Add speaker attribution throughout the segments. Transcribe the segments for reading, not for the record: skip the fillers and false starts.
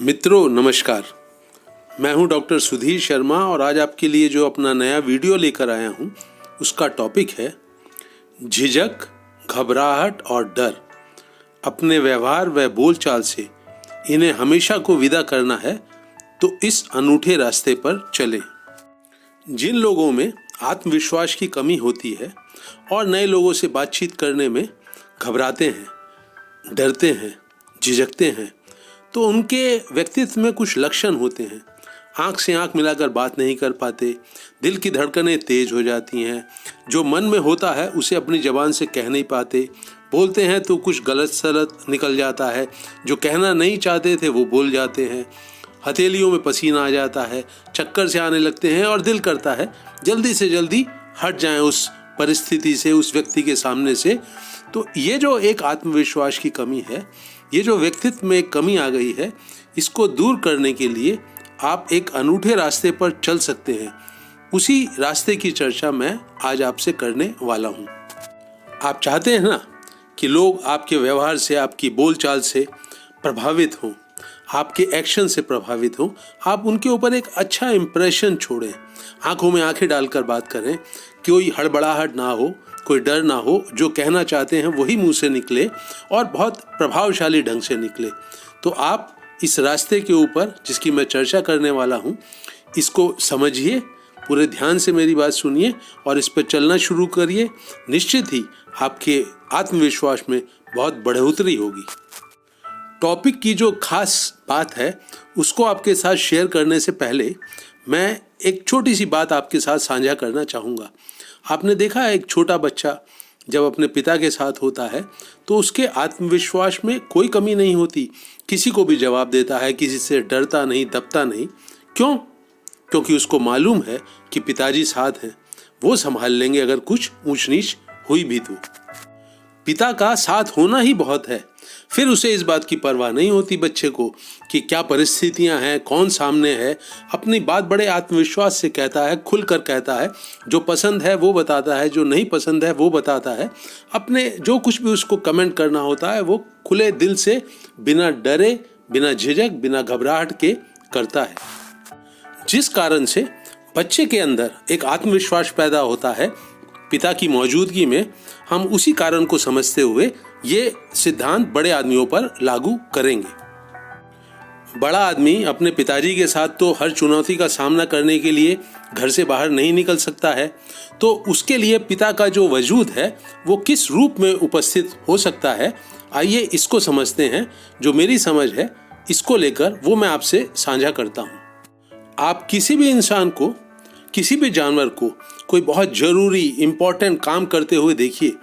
Speaker 1: मित्रों नमस्कार, मैं हूं डॉक्टर सुधीर शर्मा और आज आपके लिए जो अपना नया वीडियो लेकर आया हूं उसका टॉपिक है झिझक, घबराहट और डर। अपने व्यवहार व बोलचाल से इन्हें हमेशा को विदा करना है तो इस अनूठे रास्ते पर चलें। जिन लोगों में आत्मविश्वास की कमी होती है और नए लोगों से बातचीत करने में घबराते हैं, डरते हैं, झिझकते हैं, तो उनके व्यक्तित्व में कुछ लक्षण होते हैं। आंख से आंख मिलाकर बात नहीं कर पाते, दिल की धड़कनें तेज हो जाती हैं, जो मन में होता है उसे अपनी ज़बान से कह नहीं पाते, बोलते हैं तो कुछ गलत सलत निकल जाता है, जो कहना नहीं चाहते थे वो बोल जाते हैं, हथेलियों में पसीना आ जाता है, चक्कर से आने लगते हैं और दिल करता है जल्दी से जल्दी हट जाएं उस परिस्थिति से, उस व्यक्ति के सामने से। तो ये जो एक आत्मविश्वास की कमी है, ये जो व्यक्तित्व में एक कमी आ गई है, इसको दूर करने के लिए आप एक अनूठे रास्ते पर चल सकते हैं। उसी रास्ते की चर्चा मैं आज आपसे करने वाला हूँ। आप चाहते हैं ना कि लोग आपके व्यवहार से, आपकी बोलचाल से प्रभावित हों, आपके एक्शन से प्रभावित हों, आप उनके ऊपर एक अच्छा इंप्रेशन छोड़ें, आंखों में आंखें डालकर बात करें, कोई हड़बड़ाहट ना हो, कोई डर ना हो, जो कहना चाहते हैं वही मुंह से निकले और बहुत प्रभावशाली ढंग से निकले। तो आप इस रास्ते के ऊपर जिसकी मैं चर्चा करने वाला हूँ, इसको समझिए, पूरे ध्यान से मेरी बात सुनिए और इस पर चलना शुरू करिए। निश्चित ही आपके आत्मविश्वास में बहुत बढ़ोतरी होगी। टॉपिक की जो खास बात है उसको आपके साथ शेयर करने से पहले मैं एक छोटी सी बात आपके साथ साझा करना चाहूँगा। आपने देखा है एक छोटा बच्चा जब अपने पिता के साथ होता है तो उसके आत्मविश्वास में कोई कमी नहीं होती, किसी को भी जवाब देता है, किसी से डरता नहीं, दबता नहीं। क्यों? क्योंकि उसको मालूम है कि पिताजी साथ हैं, वो संभाल लेंगे अगर कुछ ऊंच नीच हुई भी तो। पिता का साथ होना ही बहुत है। फिर उसे इस बात की परवाह नहीं होती बच्चे को कि क्या परिस्थितियां हैं, कौन सामने है। अपनी बात बड़े आत्मविश्वास से कहता है, खुलकर कहता है, जो पसंद है वो बताता है, जो नहीं पसंद है वो बताता है। अपने जो कुछ भी उसको कमेंट करना होता है वो खुले दिल से, बिना डरे, बिना झिझक, बिना घबराहट के करता है। जिस कारण से बच्चे के अंदर एक आत्मविश्वास पैदा होता है पिता की मौजूदगी में, हम उसी कारण को समझते हुए ये सिद्धांत बड़े आदमियों पर लागू करेंगे। बड़ा आदमी अपने पिताजी के साथ तो हर चुनौती का सामना करने के लिए घर से बाहर नहीं निकल सकता है, तो उसके लिए पिता का जो वजूद है वो किस रूप में उपस्थित हो सकता है, आइए इसको समझते हैं। जो मेरी समझ है इसको लेकर वो मैं आपसे साझा करता हूँ। आप किसी भी इंसान को, किसी भी जानवर को कोई बहुत जरूरी इंपॉर्टेंट काम करते हुए देखिए,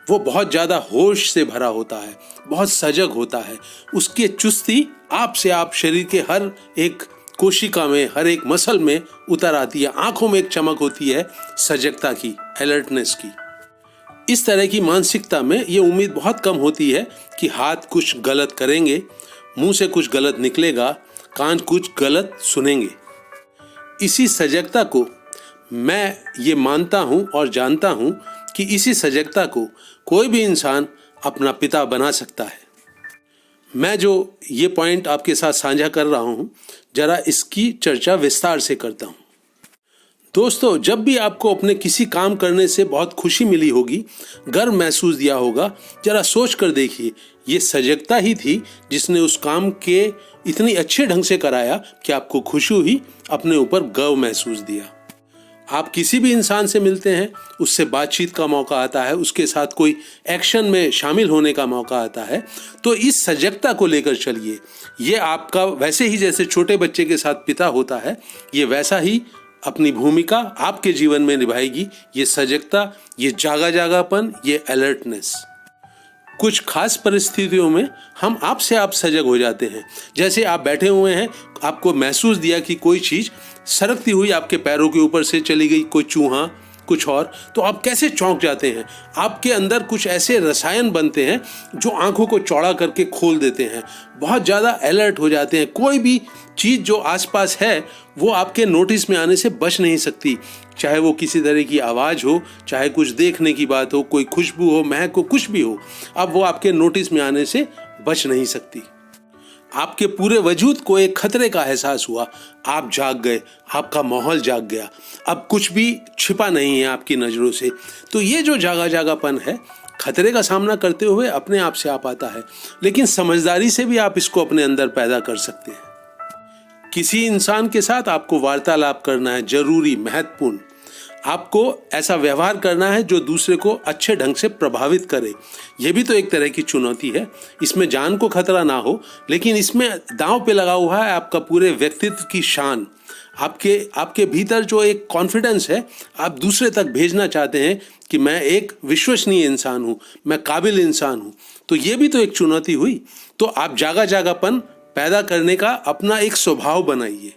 Speaker 1: वो बहुत ज़्यादा होश से भरा होता है, बहुत सजग होता है। उसकी चुस्ती आप से आप शरीर के हर एक कोशिका में, हर एक मसल में उतर आती है। आंखों में एक चमक होती है सजगता की, अलर्टनेस की। इस तरह की मानसिकता में ये उम्मीद बहुत कम होती है कि हाथ कुछ गलत करेंगे, मुंह से कुछ गलत निकलेगा, कान कुछ गलत सुनेंगे। इसी सजगता को मैं ये मानता हूँ और जानता हूँ कि इसी सजगता को कोई भी इंसान अपना पिता बना सकता है। मैं जो ये पॉइंट आपके साथ साझा कर रहा हूँ, जरा इसकी चर्चा विस्तार से करता हूँ। दोस्तों, जब भी आपको अपने किसी काम करने से बहुत खुशी मिली होगी, गर्व महसूस दिया होगा, जरा सोच कर देखिए, ये सजगता ही थी जिसने उस काम के इतनी अच्छे ढंग से कराया कि आपको खुशी हुई, अपने ऊपर गर्व महसूस दिया। आप किसी भी इंसान से मिलते हैं, उससे बातचीत का मौका आता है, उसके साथ कोई एक्शन में शामिल होने का मौका आता है, तो इस सजगता को लेकर चलिए। ये आपका वैसे ही जैसे छोटे बच्चे के साथ पिता होता है, ये वैसा ही अपनी भूमिका आपके जीवन में निभाएगी। ये सजगता, ये जागा जागापन, ये अलर्टनेस। कुछ खास परिस्थितियों में हम आपसे आप सजग हो जाते हैं। जैसे आप बैठे हुए हैं, आपको महसूस दिया कि कोई चीज़ सरकती हुई आपके पैरों के ऊपर से चली गई, कोई चूहा, कुछ और, तो आप कैसे चौंक जाते हैं। आपके अंदर कुछ ऐसे रसायन बनते हैं जो आंखों को चौड़ा करके खोल देते हैं, बहुत ज़्यादा अलर्ट हो जाते हैं। कोई भी चीज़ जो आसपास है वो आपके नोटिस में आने से बच नहीं सकती, चाहे वो किसी तरह की आवाज़ हो, चाहे कुछ देखने की बात हो, कोई खुशबू हो, महक हो, कुछ भी हो, अब वो आपके नोटिस में आने से बच नहीं सकती। आपके पूरे वजूद को एक खतरे का एहसास हुआ, आप जाग गए, आपका माहौल जाग गया, अब कुछ भी छिपा नहीं है आपकी नज़रों से। तो ये जो जागा जागापन है, खतरे का सामना करते हुए अपने आप से आप आता है, लेकिन समझदारी से भी आप इसको अपने अंदर पैदा कर सकते हैं। किसी इंसान के साथ आपको वार्तालाप करना है, जरूरी, महत्वपूर्ण। आपको ऐसा व्यवहार करना है जो दूसरे को अच्छे ढंग से प्रभावित करे। यह भी तो एक तरह की चुनौती है। इसमें जान को खतरा ना हो, लेकिन इसमें दांव पे लगा हुआ है आपका पूरे व्यक्तित्व की शान। आपके भीतर जो एक कॉन्फिडेंस है, आप दूसरे तक भेजना चाहते हैं कि मैं एक विश्वसनीय इंसान हूं, मैं काबिल इंसान हूं। तो ये भी तो एक चुनौती हुई। तो आप जागा जागापन पैदा करने का अपना एक स्वभाव बनाइए।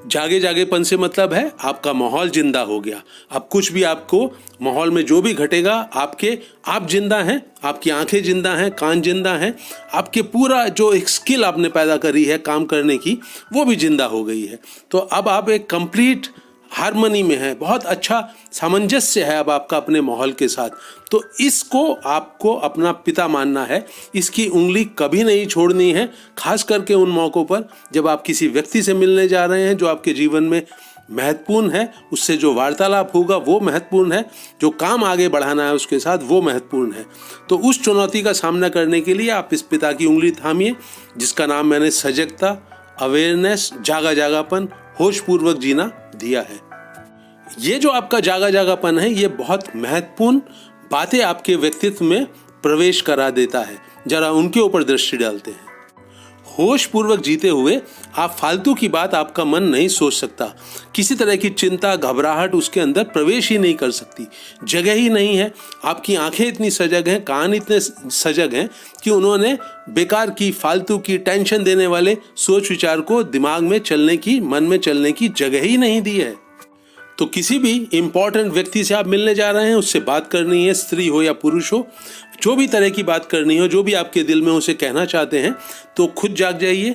Speaker 1: जागे जागेपन से मतलब है आपका माहौल जिंदा हो गया। अब कुछ भी आपको माहौल में जो भी घटेगा, आप जिंदा हैं, आपकी आंखें जिंदा हैं, कान जिंदा हैं, आपके पूरा जो एक स्किल आपने पैदा करी है काम करने की, वो भी जिंदा हो गई है। तो अब आप एक कंप्लीट हार्मनी में है, बहुत अच्छा सामंजस्य है अब आपका अपने माहौल के साथ। तो इसको आपको अपना पिता मानना है, इसकी उंगली कभी नहीं छोड़नी है, खास करके उन मौक़ों पर जब आप किसी व्यक्ति से मिलने जा रहे हैं जो आपके जीवन में महत्वपूर्ण है, उससे जो वार्तालाप होगा वो महत्वपूर्ण है, जो काम आगे बढ़ाना है उसके साथ वो महत्वपूर्ण है। तो उस चुनौती का सामना करने के लिए आप इस पिता की उंगली थामिए, जिसका नाम मैंने सजगता, अवेयरनेस, जागा जागापन, होशपूर्वक जीना दिया है। ये जो आपका जागा जागापन है, ये बहुत महत्वपूर्ण बातें आपके व्यक्तित्व में प्रवेश करा देता है। जरा उनके ऊपर दृष्टि डालते हैं। होश पूर्वक जीते हुए आप फालतू की बात आपका मन नहीं सोच सकता। किसी तरह की चिंता, घबराहट उसके अंदर प्रवेश ही नहीं कर सकती, जगह ही नहीं है। आपकी आंखें इतनी सजग हैं, कान इतने सजग हैं कि उन्होंने बेकार की, फालतू की, टेंशन देने वाले सोच विचार को दिमाग में चलने की, मन में चलने की जगह ही नहीं दी है। तो किसी भी इंपॉर्टेंट व्यक्ति से आप मिलने जा रहे हैं, उससे बात करनी है, स्त्री हो या पुरुष हो, जो भी तरह की बात करनी हो, जो भी आपके दिल में उसे कहना चाहते हैं, तो खुद जाग जाइए,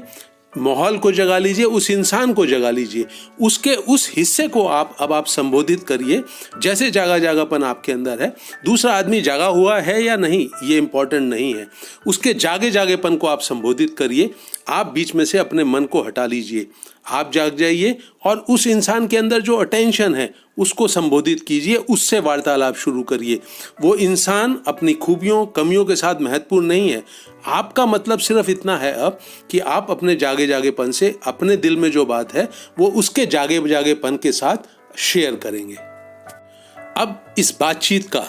Speaker 1: माहौल को जगा लीजिए, उस इंसान को जगा लीजिए, उसके उस हिस्से को आप संबोधित करिए जैसे जागा जागापन आपके अंदर है। दूसरा आदमी जागा हुआ है या नहीं ये इंपॉर्टेंट नहीं है, उसके जागे जागेपन को आप संबोधित करिए। आप बीच में से अपने मन को हटा लीजिए, आप जाग जाइए और उस इंसान के अंदर जो अटेंशन है उसको संबोधित कीजिए, उससे वार्तालाप शुरू करिए। वो इंसान अपनी खूबियों, कमियों के साथ महत्वपूर्ण नहीं है। आपका मतलब सिर्फ इतना है अब कि आप अपने जागे जागेपन से अपने दिल में जो बात है वो उसके जागे जागेपन के साथ शेयर करेंगे। अब इस बातचीत का,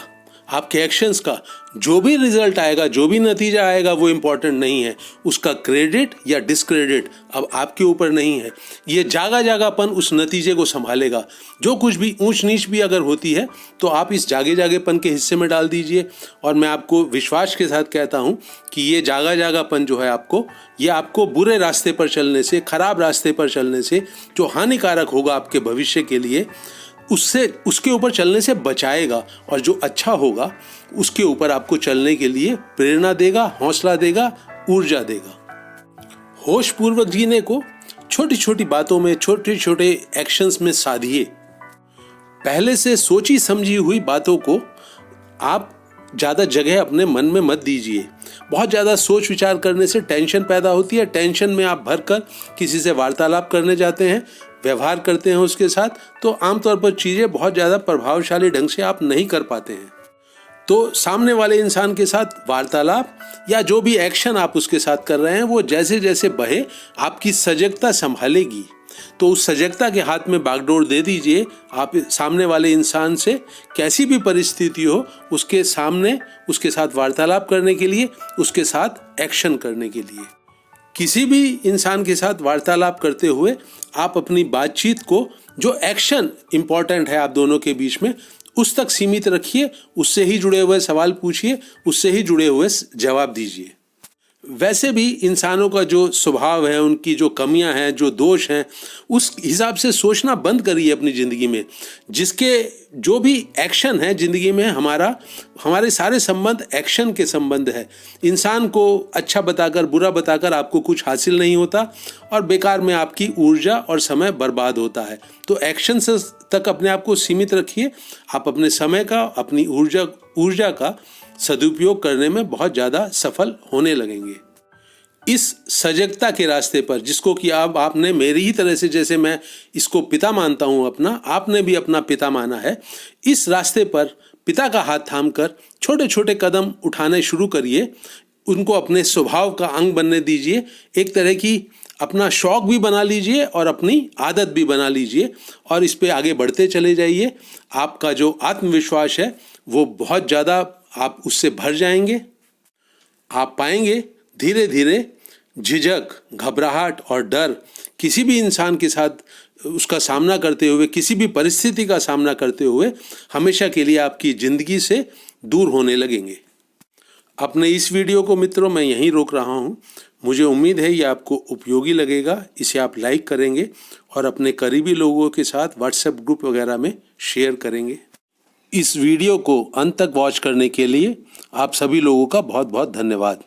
Speaker 1: आपके एक्शंस का जो भी रिजल्ट आएगा, जो भी नतीजा आएगा, वो इम्पोर्टेंट नहीं है। उसका क्रेडिट या डिस्क्रेडिट अब आपके ऊपर नहीं है। ये जागा जागापन उस नतीजे को संभालेगा। जो कुछ भी ऊंच नीच भी अगर होती है तो आप इस जागे जागेपन के हिस्से में डाल दीजिए। और मैं आपको विश्वास के साथ कहता हूँ कि ये जागा जागापन जो है ये आपको बुरे रास्ते पर चलने से, खराब रास्ते पर चलने से, जो हानिकारक होगा आपके भविष्य के लिए, उसके ऊपर चलने से बचाएगा। और जो अच्छा होगा उसके ऊपर आपको चलने के लिए प्रेरणा देगा, हौसला देगा, ऊर्जा देगा। होश पूर्वक जीने को छोटी छोटी बातों में, छोटे छोटे एक्शंस में साधिए। पहले से सोची समझी हुई बातों को आप ज़्यादा जगह अपने मन में मत दीजिए। बहुत ज़्यादा सोच विचार करने से टेंशन पैदा होती है। टेंशन में आप भरकर किसी से वार्तालाप करने जाते हैं, व्यवहार करते हैं उसके साथ, तो आमतौर पर चीज़ें बहुत ज़्यादा प्रभावशाली ढंग से आप नहीं कर पाते हैं। तो सामने वाले इंसान के साथ वार्तालाप या जो भी एक्शन आप उसके साथ कर रहे हैं, वो जैसे जैसे बहे आपकी सजगता संभालेगी। तो उस सजगता के हाथ में बागडोर दे दीजिए। आप सामने वाले इंसान से कैसी भी परिस्थिति हो, उसके सामने उसके साथ वार्तालाप करने के लिए, उसके साथ एक्शन करने के लिए। किसी भी इंसान के साथ वार्तालाप करते हुए आप अपनी बातचीत को, जो एक्शन इंपॉर्टेंट है आप दोनों के बीच में, उस तक सीमित रखिए। उससे ही जुड़े हुए सवाल पूछिए, उससे ही जुड़े हुए जवाब दीजिए। वैसे भी इंसानों का जो स्वभाव है, उनकी जो कमियां हैं, जो दोष हैं, उस हिसाब से सोचना बंद करिए अपनी ज़िंदगी में। जिसके जो भी एक्शन है ज़िंदगी में, हमारे सारे संबंध एक्शन के संबंध है। इंसान को अच्छा बताकर, बुरा बताकर आपको कुछ हासिल नहीं होता और बेकार में आपकी ऊर्जा और समय बर्बाद होता है। तो एक्शन से तक अपने आप को सीमित रखिए। आप अपने समय का, अपनी ऊर्जा का सदुपयोग करने में बहुत ज़्यादा सफल होने लगेंगे। इस सजगता के रास्ते पर, जिसको कि अब आपने मेरी ही तरह से, जैसे मैं इसको पिता मानता हूँ अपना, आपने भी अपना पिता माना है, इस रास्ते पर पिता का हाथ थामकर छोटे छोटे कदम उठाने शुरू करिए। उनको अपने स्वभाव का अंग बनने दीजिए, एक तरह की अपना शौक भी बना लीजिए और अपनी आदत भी बना लीजिए, और इस पे आगे बढ़ते चले जाइए। आपका जो आत्मविश्वास है वो बहुत ज़्यादा, आप उससे भर जाएंगे। आप पाएंगे धीरे धीरे झिझक, घबराहट और डर किसी भी इंसान के साथ उसका सामना करते हुए, किसी भी परिस्थिति का सामना करते हुए हमेशा के लिए आपकी ज़िंदगी से दूर होने लगेंगे। अपने इस वीडियो को मित्रों मैं यहीं रोक रहा हूँ। मुझे उम्मीद है ये आपको उपयोगी लगेगा। इसे आप लाइक करेंगे और अपने करीबी लोगों के साथ व्हाट्सएप ग्रुप वगैरह में शेयर करेंगे। इस वीडियो को अंत तक वॉच करने के लिए आप सभी लोगों का बहुत बहुत धन्यवाद।